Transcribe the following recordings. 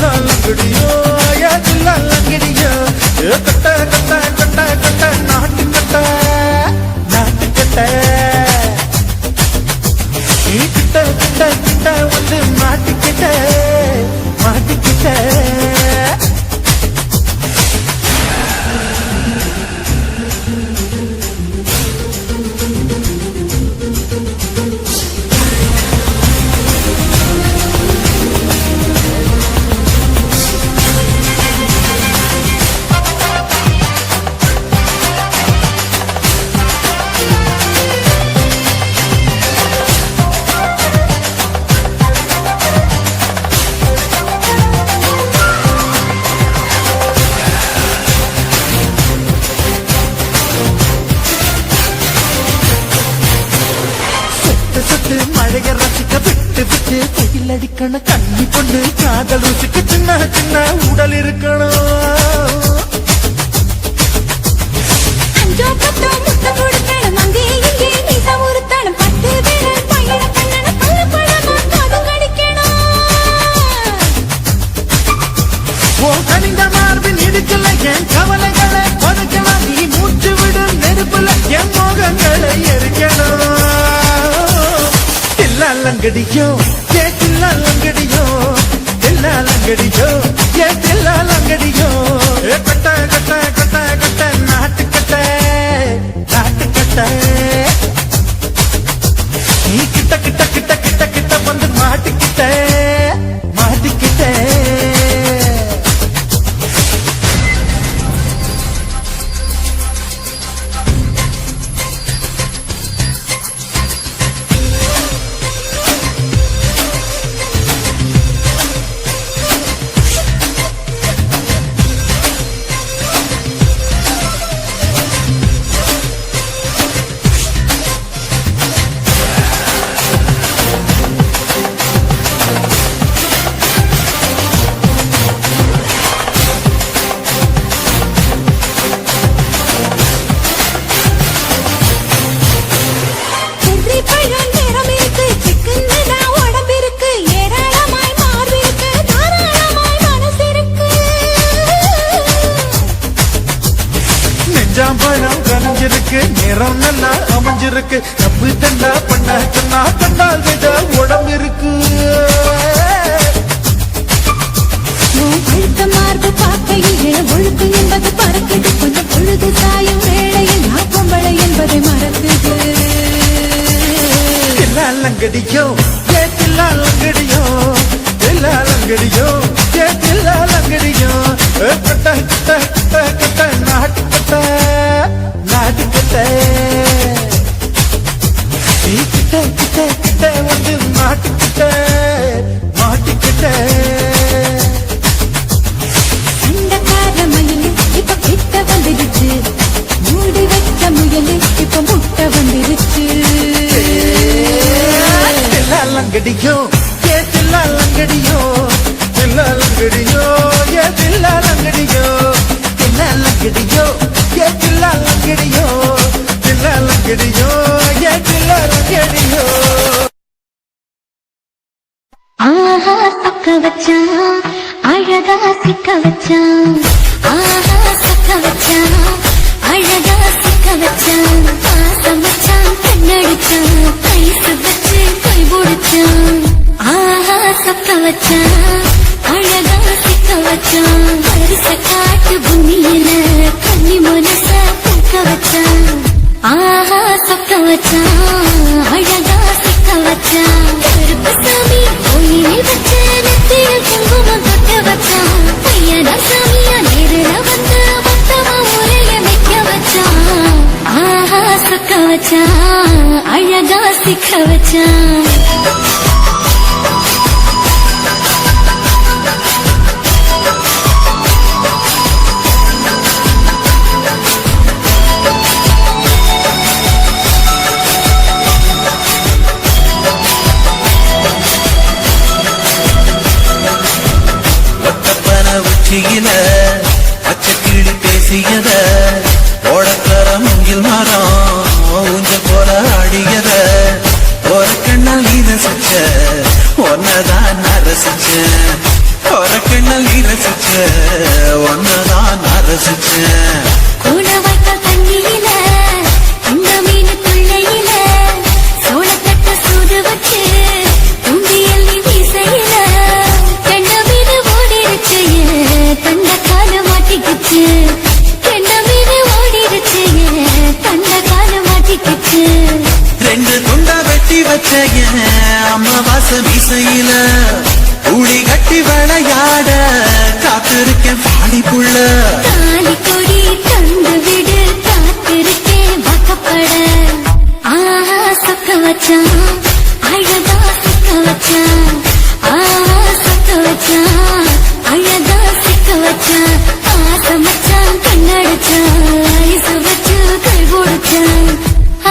லங்கடியோ லங்கடியோ கட்ட கட்ட கட்ட கட்ட நாட்டு கட்ட நாட்டு கட்ட கிட்ட கிட்ட கிட்ட வந்து மாட்டிக்கிட்ட மாட்டிக்கிட்ட மழைய ரசிக்க விட்டு விட்டு கையில் அடிக்கணும் கண்ணி பொண்ணு காதல் ருசிக்கு சின்ன சின்ன உடல் இருக்கணும் கனிந்த மார்பின் இடுக்கல என் கவலைகளை பதுக்கலாம் நீ மூச்சு விடு நெருப்புல என் மோகங்களை எரிக்கணும் லங்கடியோ லங்கடியோ லங்கடியோ லங்கடியோ கட்ட கட்ட கட்ட கட்ட நாட்டு கட்ட நாட்டு கட்ட நீ கிட்ட கிட்ட கிட்ட கிட்ட கிட்ட வந்து மாட்டிக்கிட்ட மாட்டிக்கிட்ட பழம் கனிஞ்சிருக்கு நிறம் நல்லா அமைஞ்சிருக்கு தப்பு தண்டா பண்ண சொன்னா கண்டால் விட உடம்பு இருக்கு மார்பு பார்க்கையிலே ஒழுக்கு என்பது பறக்குது கொஞ்சம் பொழுது சாயும் வேளையில் நாப்பம்பளை என்பதை மறக்குது லங்கடியோ லங்கடியோ லங்கடியோ லங்கடியோ கட்ட கட்ட கட்ட கட்ட நாட்டு கட்ட நாட்டு கட்ட நீ கிட்ட கிட்ட கிட்ட வந்து மாட்டிக்கிட்ட மாட்டிக்கிட்ட அண்டக்கார மயிலு இப்ப கிட்ட வந்துடுச்சு மூடி வச்ச முயலு இப்ப முட்டை வந்துடுச்சு லங்கடியோ லங்கடியோ லங்கடியோ லங்கடியோ லங்கடியோ லங்கடியோ லங்கடியோ லங்கடியோ ஆஹா பக்க வச்சான் அழகா சிக்க வச்சான் ஆஹா பக்க வச்சான் அழகா சிக்க வச்சான் பாசம் வச்சான் கண்ணடிச்சான் கைசு வச்சு கை பிடிச்சான் ஆஹா சக்க வச்சான் அழகா சிக்க வச்சான் வரிச காட்டு பூமியில கன்னி மனச பூக்க வச்சான் ஆஹா சக்க வச்சான் அழகா சிக்க வச்சான் கருப்பு சாமி கோயிலில் வச்ச நெத்தியில் குங்குமம் தொட்ட வச்சான் பையனா சாமியா நேரில் வந்து மொத்தமா உரைய வைக்க வச்சான் ஆஹா சக்க வச்சான் அழகா சிக்க வச்சான் உச்சியில பச்சைக்கிளி பேசியத ஓடக்கர முங்கில் மரம் ஊஞ்சல் போல ஆடியத ஒரு கண்ணால் நீ ரசிச்ச ஒன்னதான் நான் ரசிச்சேன் ஒரு கண்ணால் ஒன்னதான் நான் ரசிச்சேன். கூட வைத்த தண்ணியில அந்த மீன் துள்ளையில சோளத்தட்ட சூடு வச்சு தூண்டியல் நீ வீசையில கெண்ட மீன் ஓடிருச்சு தந்த கால மாட்டிக்கிச்சு கெண்ட மீன் ஓடிருச்சு தந்த கால மாட்டிக்கிச்சு ரெண்டு துண்டா வெட்டி வச்ச அம்மாவாச மீசையில ஊடி கட்டி விளையாட காத்திருக்கேன் பாடிப்புள்ள. தாலி கொடி தந்து விடு காத்திருக்கேன் வாக்கப்பட. ஆஹா சொக்க வச்சான் அழகா சொக்க வச்சான். ஆஹா சொக்க வச்சான் அழகா சிக்க வச்சான். ஆசை மச்சான் கண்ணடிச்சான் ஐசு வச்சு கை போடுச்சான்.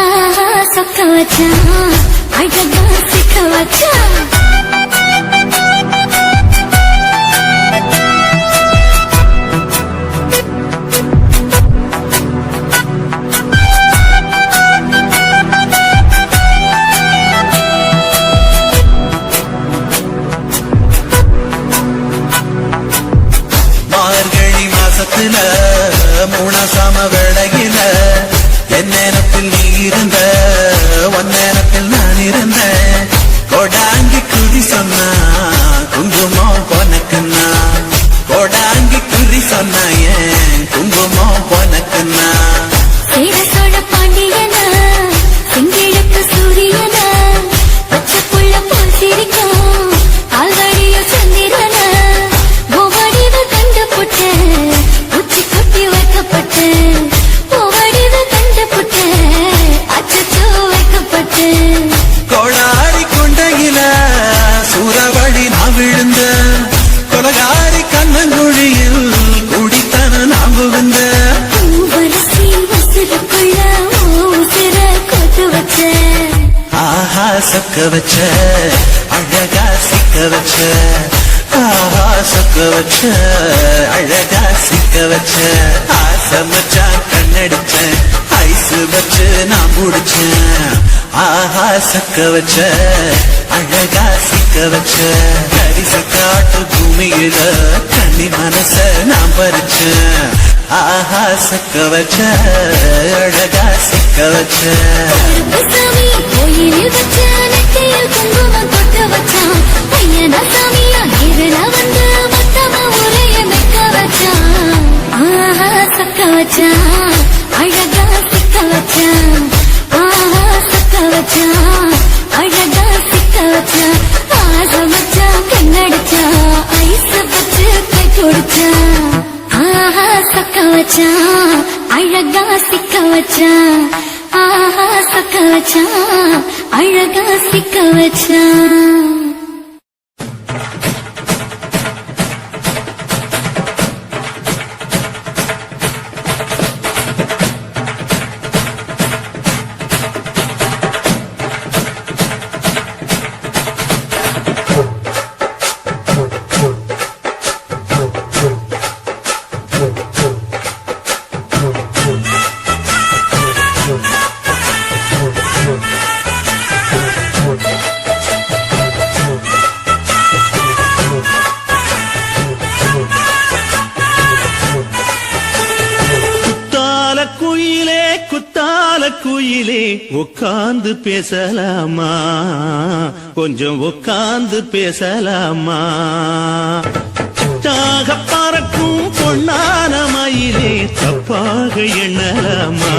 ஆஹா சொக்க வச்சான் அழகா சிக்க வச்சான். மார்கழி மாசத்துல மூணாசாம வேளையில என் நேரத்தில் நீ இருந்த உன் நேரத்தில் நான் இருந்தேன். கொடாங்கி குறி சொன்னா குங்குமம் போனக்குன்னா கொடாங்கி குறி சொன்னா ஏன் குங்குமம் போனக்குன்னா. சேர சோழ பாண்டியனா செங்கிழக்கு சூரியனா பச்சை புள்ள போல் சிரிக்கும் ஆல்வடிய சந்திரனா ஓவடிவு கண்டுபுட்ட உச்சி கொட்டி வைக்கப்பட்டு ஓவடிவு கண்டுபுட்ட அச்சச்சோ வைக்கப்பட்டு. கோளாரி கொண்டையில சூறவழி நான் விழுந்த கொலகாரி கண்ணங்குழியில் குடித்தன நான் புகுந்த. பூவரசி உசிருக்குள்ள உசிர கொத்து வச்ச. ஆஹா சொக்க வச்ச அழகா சிக்க வச்ச. ஆஹா சொக்க வச்ச அழகா சிக்க வச்ச. ஆசை மச்சான் கண்ணடிச்சேன் ஐசு வச்சு நான் முடிச்சேன். ஆஹா சொக்க வச்ச அழகா சிக்க வச்ச. கரிசு காட்டு பூமியில கண்ணி மனச நான் பறிச்சேன். ஆஹா சொக்க வச்ச அழகா சிக்க வச்ச. சாமி கோயிலில் வச்ச நெத்தியில் குங்குமம் தொட்டு வச்சான். பையனா சாமியா இருள வந்து மொத்தமா உரைய மெக்க வச்சான். ஆஹா சொக்க வச்சான் அழகா சிக்க வச்சான். ஆஹா சொக்க வச்சான் அழகா சிக்க வச்சான். ஆசை மச்சான் கண்ணடிச்சான் ஐசு வச்சு கை கொடுச்சான். ஆஹா சொக்க வச்சான் அழகா சிக்க வச்சான். ஆஹா சொக்க வச்சான் அழகா சிக்க வச்சான். குயிலே உட்கார்ந்து பேசலாமா, கொஞ்சம் உட்கார்ந்து பேசலாமா. தாக பறக்கும் பொன்னான மயிலே தப்பாக எண்ணலாமா,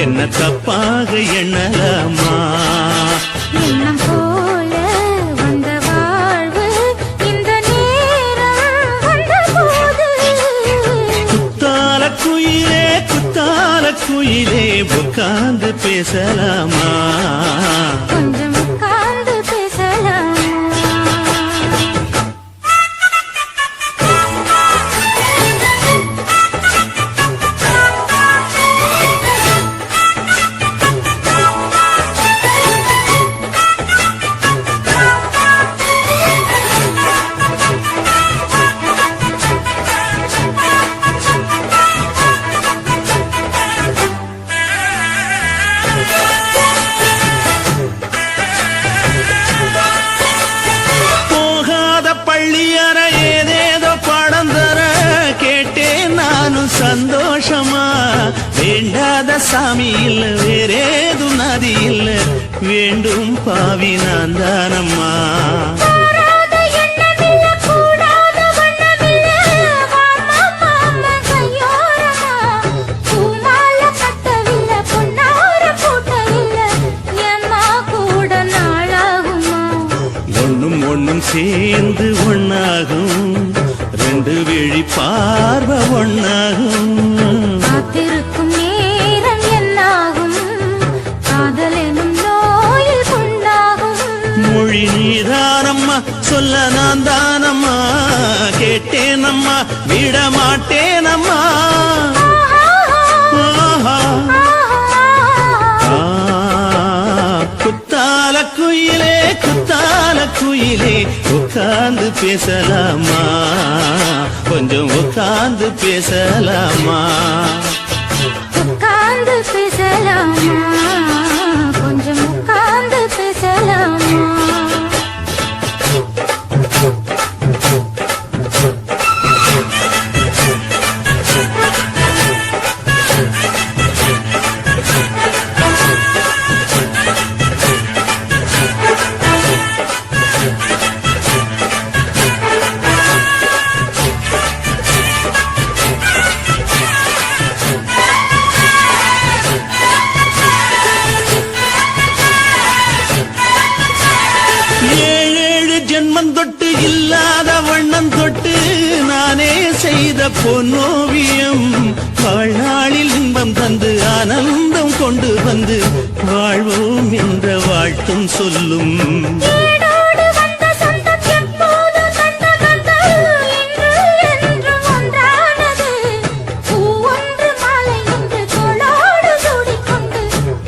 என்ன தப்பாக எண்ணலாமா. எண்ணம் போல வந்த வாழ்வு இந்த நேரம் வந்தபோது குத்தால குயிலே குத்தால குயிலே உட்கார்ந்து பேசலாமா, கொஞ்சம் உட்கார்ந்து பேசலாம். சாமி இல்ல வேறேதும் நதி இல்ல வேண்டும் பாவி நான் தானம்மா கூடாத எண்ணமில்ல, கூடாத வண்ணமில்ல, வாமா மாமா கையோரமா. பூமாலை கட்டவில்லை, பொன்னார பூட்டவில்லை, ஏம்மா கூட நாளாகுமா? ஒண்ணும் சேர்ந்து ஒண்ணாகும் ரெண்டு விழி பார்வை ஒண்ணாகும் காத்திருக்கும் நேரம் என்னாகும்? காதல் எனும் நோயில் கொண்டாகும். மொழி நீதானம்மா சொல்ல நான் தானம்மா கேட்டேனம்மா விட மாட்டேனம்மா ஆஹா. குத்தால குயிலே குத்தால குயிலே உட்கார்ந்து பேசலாமா கொஞ்சம் உட்கார்ந்து பேசலாமா உட்கார்ந்து பேசலாமா, கொஞ்சம் உட்கார்ந்து பேசலாமா? ஏழேழு ஜென்மம் தொட்டு இல்லாத வண்ணம் தொட்டு நானே செய்த பொன்னோவியம் வாழ்நாளில் இன்பம் தந்து ஆனந்தம் கொண்டு வந்து வாழ்வோம் என்ற வாழ்த்தும் சொல்லும் ஏடோடு வந்த சொந்தம் எப்போது தந்த பந்தம் இன்று என்றும் ஒன்றானது. பூ ஒன்று மாலை ஒன்று தோளோடு சூடிக்கொண்டு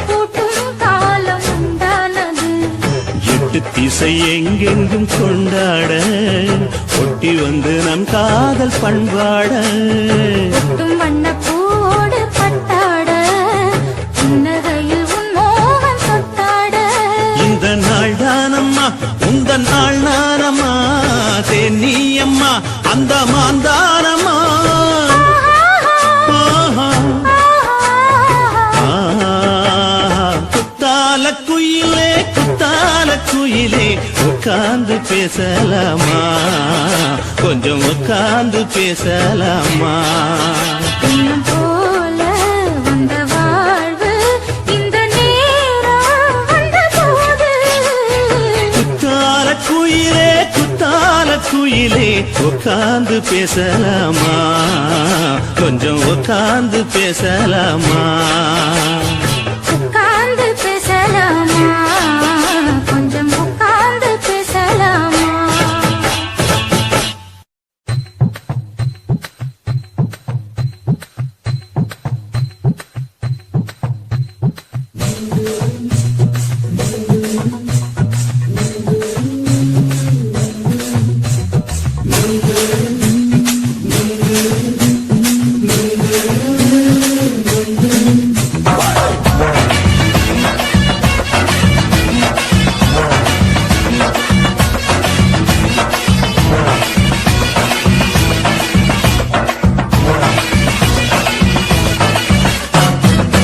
பூட்டும் காலம் உண்டானது. எட்டு திசை எங்கெங்கும் கொண்டாட ஒட்டி வந்து நம் காதல் பண்பாட ஒட்டும் வண்ணப் பூவோடு பட்டாட, புன்னகையில் உன் மோகம் தொட்டாட. இந்த நாள் தானம்மா உந்த நாள் நானம்மா தென்னியம்மா அந்த மாந்தானம்மா ஆஹா. குத்தால குயிலே குத்தால குயிலே உட்கார்ந்து பேசலாமா கொஞ்சம் உட்கார்ந்து பேசலாமா எண்ணம் போல வந்த வாழ்வு இந்த நேரம் வந்தபோது. குத்தால குயிலே குத்தால குயிலே உட்கார்ந்து பேசலாமா கொஞ்சம் உட்கார்ந்து பேசலாமா உட்கார்ந்து பேசலாமா, கொஞ்சம் உட்கார்ந்து பேசலாமா?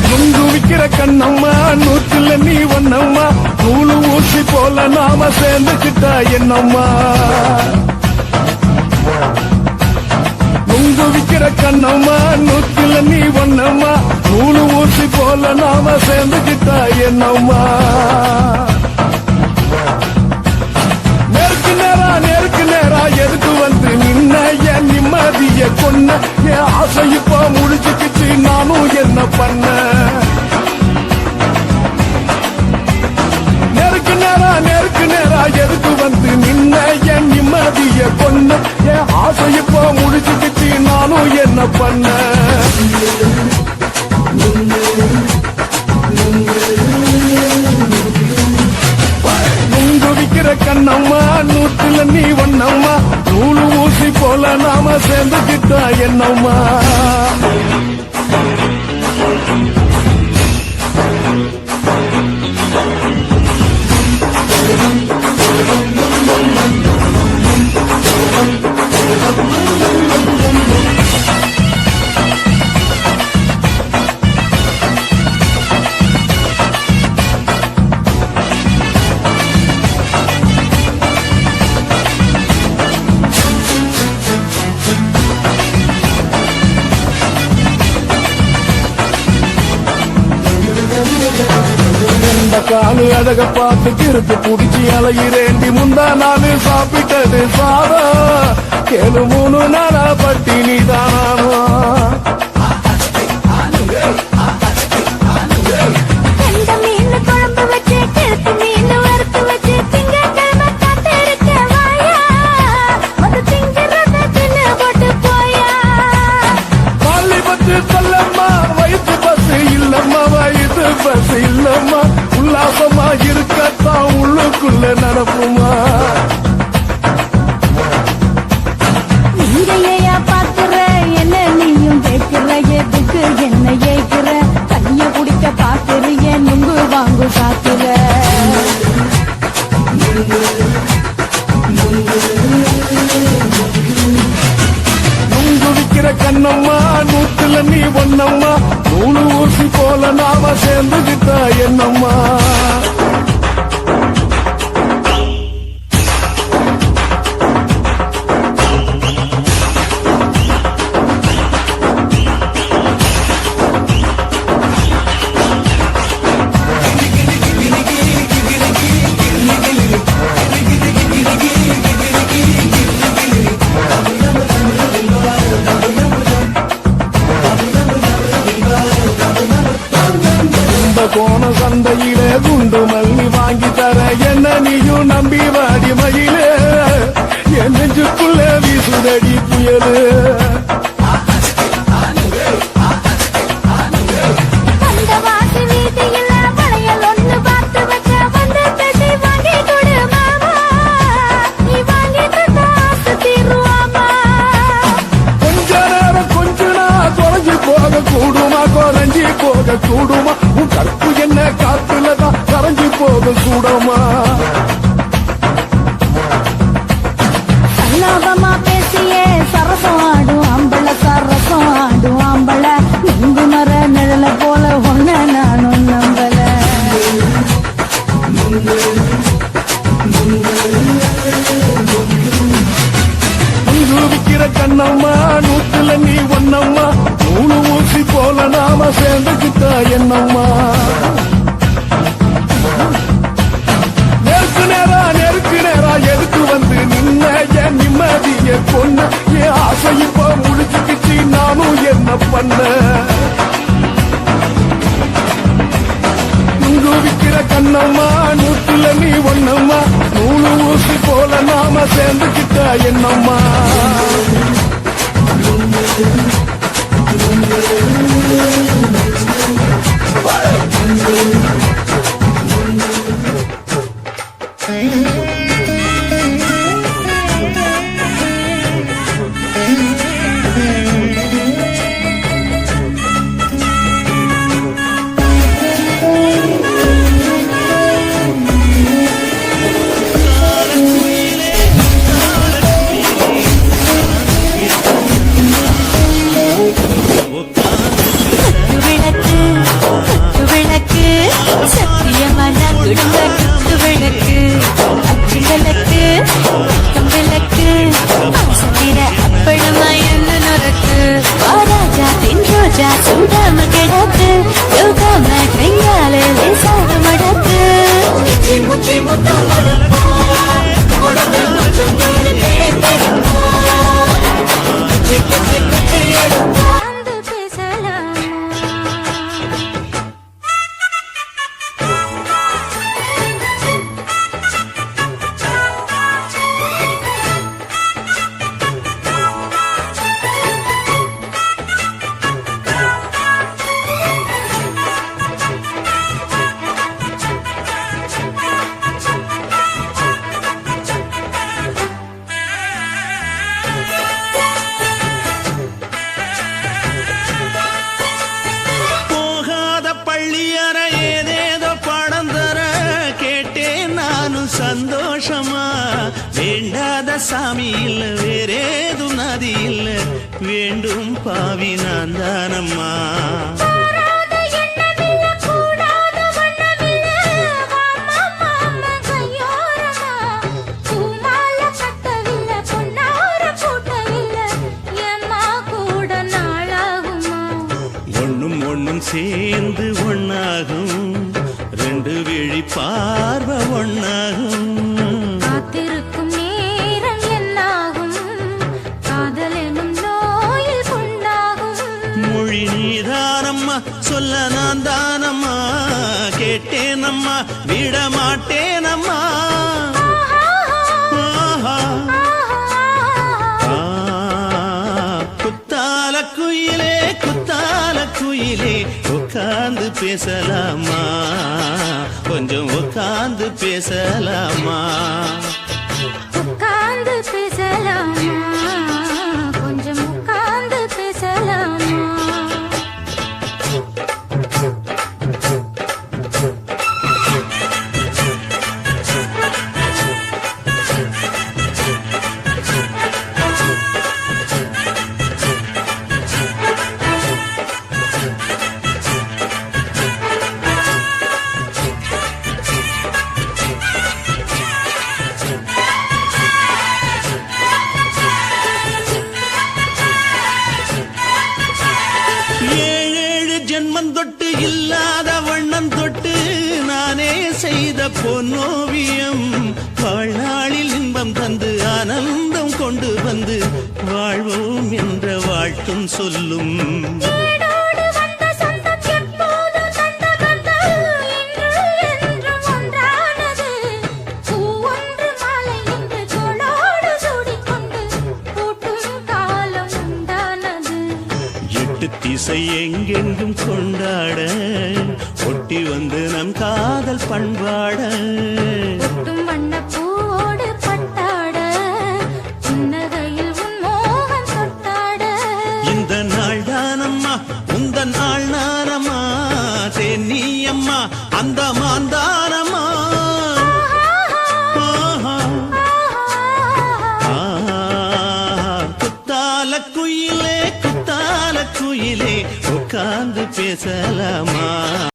நுங்கு விக்கிற கண்ணம்மா நூற்றுல நீ வண்ணம்மா நூலு ஊசி போல நாம சேர்ந்துக்கிட்டா என்னம்மா நுங்கு விக்கிற கண்ணம்மா நூற்றுல நீ வண்ணம்மா நூலு ஊசி போல நாம சேர்ந்துக்கிட்டா என்னம்மா நேருக்கு நேரா எதுக்கு வந்து நின்ன என் நிம்மதிய கொன்ன என் ஆசை இப்ப முடிச்சுக்கிச்சு நானும் என்ன பண்ண நேருக்கு நேரா எதுக்கு வந்து நின்ன என் நிம்மதிய கொன்ன என் ஆசை இப்ப முடிச்சுக்கிச்சு நானும் என்ன பண்ண நுங்கு விக்கிற கண்ணம்மா நூற்றுல நீ வண்ணம்மா நூலு ஊசி போல நாம சேர்ந்துக்கிட்டா என்னம்மா அழக பார்த்து கிறுக்கு புடிச்சு அலையிறேண்டி முந்தா நாள் சாப்பிட்டது சாதா கேளு 3 நாளா பட்டினி தானாமா கண்ட மீன் குழம்பு வச்சு கிழக்கு மீன் வறுத்து வச்சு திங்கட்கிழமை காத்திருக்க வாயா அது திங்கிறத தின்னு போட்டு போயா பள்ளி பத்து சொல்லம்மா வயிற்று பஸ் இல்லம்மா வயிற்று பஸ் இல்லம்மா உல்லாசமா இருக்கத்தான் உள்ளுக்குள்ள நடப்புமா நீரையா பாக்குற என்ன நீயும் கேட்கிற எதுக்கு என்ன ஏய்க்கிற தண்ணிய குடிக்க பாக்குறிய நுங்கு வாங்கு காக்குற நுங்கு விக்கிற கண்ணம்மா நூத்துல நீ ஒன்னம்மா நூலு ஊசி போல நாம சேர்ந்துகிட்டா என்னம்மா கோண சந்தையில குண்டு மல்லி வாங்கி தர என்ன நீயும் நம்பி வாடி மயிலே என் நெஞ்சுக்குள்ள வீசுதடி புயலு அந்த வாசி வீதியில வளையல் ஒண்ணு பார்த்து வச்ச வந்து பேசி வாங்கி கொடு மாமா நீ வாங்கி தந்தா ஆசை தீருவாமா கொஞ்ச நேரம் கொஞ்ச நாள் தொலைஞ்சு போக கூடுமா குறைஞ்சி போக கூடுமா உன் கற்பு என்ன காத்துலதான் கரைஞ்சு போக கூடுமா சல்லாபமா பேசியே சரசம் ஆடும் அம்பள சரசம் ஆடும் அம்பள நெங்கு மர நிழல போல ஒன்ன நானும் நம்பல நுங்கு விக்கிற கண்ணம்மா நூத்துல நீ ஒன்னம்மா நூலு ஊசி போல நாம சேர்ந்துகிட்டா என்னம்மா நெருக்கு நேரா எதுக்கு வந்து நின்ன என் நிம்மதிய கொன்ன என் ஆசை இப்ப முடிச்சுக்கிச்சு நானும் என்ன பண்ண நுங்கு விக்கிற கண்ணம்மா நூத்துல நீ ஒன்னம்மா நூலு ஊசி போல நாம சேர்ந்துகிட்டா என்னம்மா விளக்கு சத்தியமான குடும்ப விளக்கு அச்சு விளக்கு விளக்கு சத்திர அப்பளமா என்ன நொறுக்கு ராஜா பின் ரோஜா சூடாம கிடக்கு யோகாம கையால லேசாக மடக்கு சந்தோஷமா வேண்டாத சாமி இல்ல வேறேதும் நதி இல்ல வேண்டும் பாவி நான் தானம்மா ஒண்ணும் சேர்ந்து ஒண்ணாகும் ரெண்டு விழி பார்வை ஒண்ணாகும். காத்திருக்கும் நேரம் என்னாகும் காதல் எனும் நோயில் புண்ணாகும். மொழி நீதானம்மா சொல்ல நான் தானம்மா கேட்டேனம்மா விட மாட்டேனம்மா. ஆஹா. குத்தால குயிலே குத்தால குயிலே உட்கார்ந்து பேசலாமா கொஞ்சம் உட்கார்ந்து பேசலாமா. உட்கார்ந்து பேசலாமா கொஞ்சம் உட்கார்ந்து பேசலாமா. ஏழேழு ஜென்மம் தொட்டு இல்லாத வண்ணம் தொட்டு நானே செய்த பொன்னோவியம் வாழ்நாளில் இன்பம் தந்து ஆனந்தம் கொண்டு வந்து வாழ்வோம் என்ற வாழ்த்தும் சொல்லும். ஏடோடு வந்த சொந்தம் எப்போதும் தந்த பந்தம் இன்று என்றும் ஒன்றானது. பூவொன்று மாலை இன்று தோளோடு சூடிக்கொண்டு பூட்டும் காலம் உண்டானது. எட்டு திசை எங்கெங்கும் கொண்டாட ஒட்டி வந்து நம் காதல் பண்பாட. ஒட்டும் வண்ணப் பூவோடு பட்டாட புன்னகையில் உன் மோகம் தொட்டாட. இந்த நாள் தானம்மா உந்த நாள் நானம்மா தென்னியம்மா அந்த மாந்தானம்மா. ஆஹா. குத்தால குயிலே உட்கார்ந்து பேசலாமா.